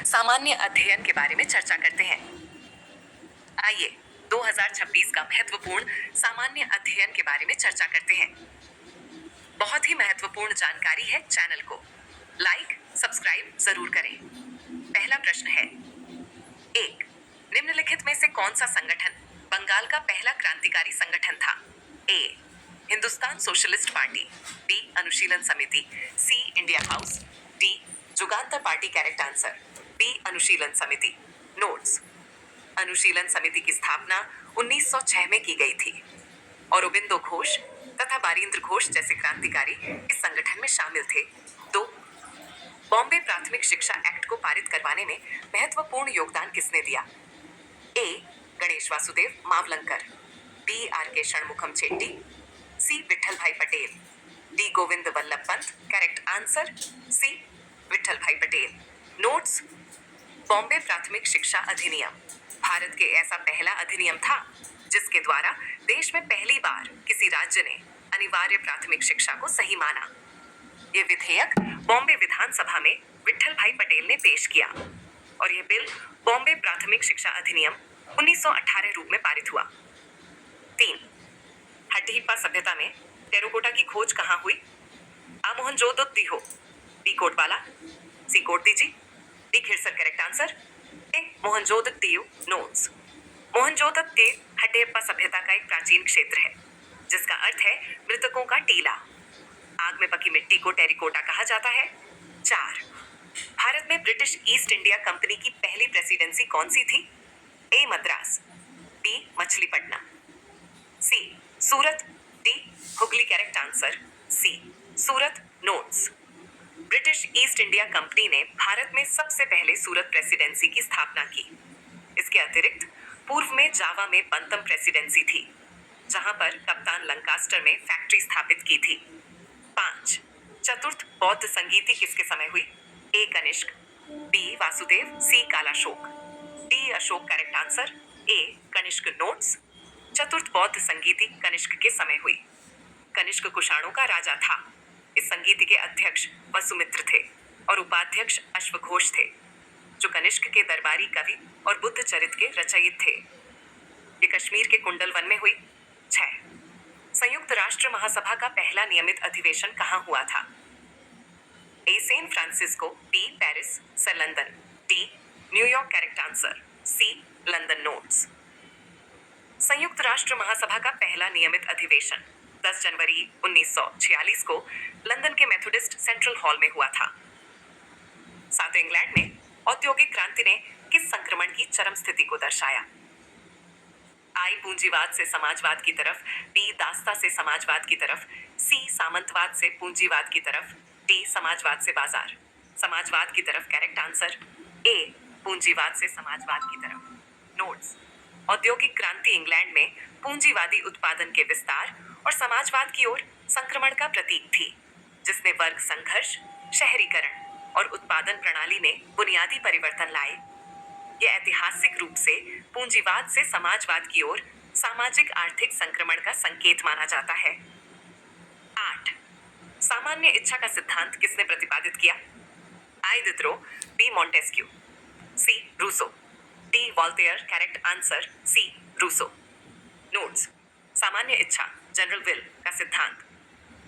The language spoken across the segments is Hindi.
सामान्य अध्ययन के बारे में चर्चा करते हैं। आइए 2026 का महत्वपूर्ण सामान्य अध्ययन के बारे में चर्चा करते हैं। बहुत ही महत्वपूर्ण जानकारी है, चैनल को लाइक सब्सक्राइब जरूर करें। पहला प्रश्न है, एक, निम्नलिखित में से कौन सा संगठन बंगाल का पहला क्रांतिकारी संगठन था? A, Hindustan Socialist Party, B, Anushilan Samiti, C, India House, D, Jugantar Party. Correct answer B, Anushilan Samiti. Notes: अनुशीलन समिति की स्थापना 1906 में की गई थी। औरोबिंदो घोष तथा बारिंद्र घोष जैसे क्रांतिकारी इस संगठन में शामिल थे। 2, बॉम्बे प्राथमिक शिक्षा एक्ट को पारित करवाने में महत्वपूर्ण योगदान किसने दिया? A, Ganesh Vasudev Mavalankar, B, R K Shanmukham Chetty, C, Vithal Bhai Patel, D, Govind Vallabh Pant. Correct answer C, Vithal Bhai Patel. Notes: Bombay प्राथमिक शिक्षा अधिनियम भारत के ऐसा पहला अधिनियम था जिसके द्वारा देश में पहली बार किसी राज्य ने अनिवार्य प्राथमिक शिक्षा को सही माना। यह विधेयक बॉम्बे विधानसभा में विठल भाई पटेल ने पेश किया और यह बिल बॉम्बे प्राथमिक शिक्षा अधिनियम 1918 रूप में पारित हुआ। 3, हट्टीहिप्पा सभ्यता में टेराकोटा की खोज कहाँ हुई? A, Mohenjodaro, B, Kotwala, C, Kotdiji, D, Khirsar. Correct answer A, Mohenjodaro. Notes: Mohenjodaro हट्टीहिप्पा सभ्यता का एक प्राचीन क्षेत्र है जिसका अर्थ है मृतकों का टीला। आग में पकी मिट्टी को टेरिकोटा कहा जाता है। 4, भारत में ब्रिटिश ईस्ट इंडिया कंपनी की पहली प्रेसिडेंसी कौन सी थी? A, Madras, B, Machilipatnam, C, Surat, D, Hooghly. Correct answer C, Surat. Notes: British East India Company ने भारत में सबसे पहले सूरत प्रेसिडेंसी की स्थापना की। इसके अतिरिक्त पूर्व में जावा में बंतम प्रेसिडेंसी थी जहां पर कप्तान लंकास्टर में फैक्ट्री स्थापित की थी। 5, चतुर्थ बौद्ध संगीति किसके समय हुई? A, Kanishka, B, Vasudeva, C, Kalashoka, D, Ashoka. Correct answer A, Kanishka. Notes: चतुर्थ बौद्ध संगीति कनिष्क के समय हुई। कनिष्क कुषाणों का राजा था। इस संगीति के अध्यक्ष वसुमित्र थे और उपाध्यक्ष अश्वघोष थे जो कनिष्क के दरबारी कवि और बुद्ध चरित के रचयिता थे। ये कश्मीर के कुंडल वन में हुई। 6, संयुक्त राष्ट्र महासभा का पहला नियमित अधिवेशन कहाँ हुआ था? A, San Francisco, B, Paris, C, London, D, New York. Correct answer C, London. Notes: संयुक्त राष्ट्र महासभा का पहला नियमित अधिवेशन 10 जनवरी 1946 को लंदन के मेथोडिस्ट सेंट्रल हॉल में हुआ था। 7, इंग्लैंड में औद्योगिक क्रांति ने किस संक्रमण की चरम स्थिति को दर्शाया? आई, पूंजीवाद से समाजवाद की तरफ, बी, दासता से समाजवाद की तरफ, सी, सामंतवाद से पूंजीवाद की तरफ, डी, समाजवाद से बाजार समाजवाद की तरफ। करेक्ट आंसर ए, पूंजीवाद से समाजवाद की तरफ। नोट्स: औद्योगिक क्रांति इंग्लैंड में पूंजीवादी उत्पादन के विस्तार और समाजवाद की ओर संक्रमण का प्रतीक थी जिसने वर्ग संघर्ष, शहरीकरण और उत्पादन प्रणाली में बुनियादी परिवर्तन लाए। यह ऐतिहासिक रूप से पूंजीवाद से समाजवाद की ओर सामाजिक आर्थिक संक्रमण का संकेत माना जाता है। 8, सामान्य इच्छा का सिद्धांत किसने प्रतिपादित किया? A, Diderot, B, Montesquieu, C, Rousseau, D, Voltaire. Correct answer C, Rousseau. Notes: सामान्य इच्छा जनरल विल का सिद्धांत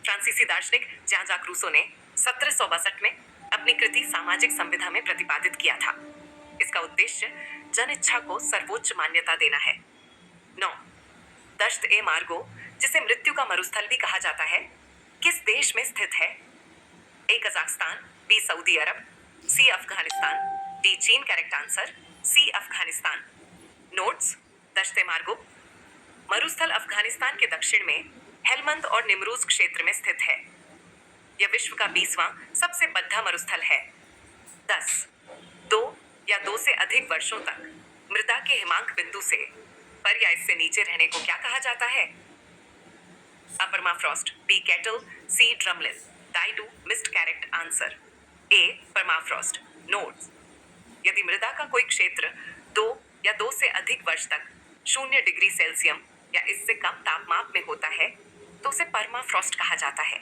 फ्रांसीसी दार्शनिक ज्यां जाक रूसो ने 1762 में अपनी कृति सामाजिक संविधा में प्रतिपादित किया था। इसका उद्देश्य जन इच्छा को सर्वोच्च मान्यता देना है। 9, दश्त ए मार्गो, जिसे मृत्यु का मरुस्थल भी कहा जाता है, किस देश में स्थित है? A, Kazakhstan, B, Saudi Arabia, C, Afghanistan, D, चीन। Correct answer C, Afghanistan. Notes: Dasht e Margo मरुस्थल अफगानिस्तान के दक्षिण में हेलमंद और निमरूज क्षेत्र में स्थित है। यह विश्व का 20वां सबसे बद्धा मरुस्थल है। 10, 2 या 2 से अधिक वर्षों तक मृदा के हिमांक बिंदु से पर या इससे नीचे रहने को क्या कहा जाता है? A, permafrost, B, kettle, C, drumlin, D, mist. Correct answer A, permafrost. Notes: यदि मृदा का कोई क्षेत्र 2 या 2 से अधिक वर्ष तक 0 डिग्री सेल्सियम या इससे कम तापमान में होता है तो उसे परमाफ्रॉस्ट कहा जाता है।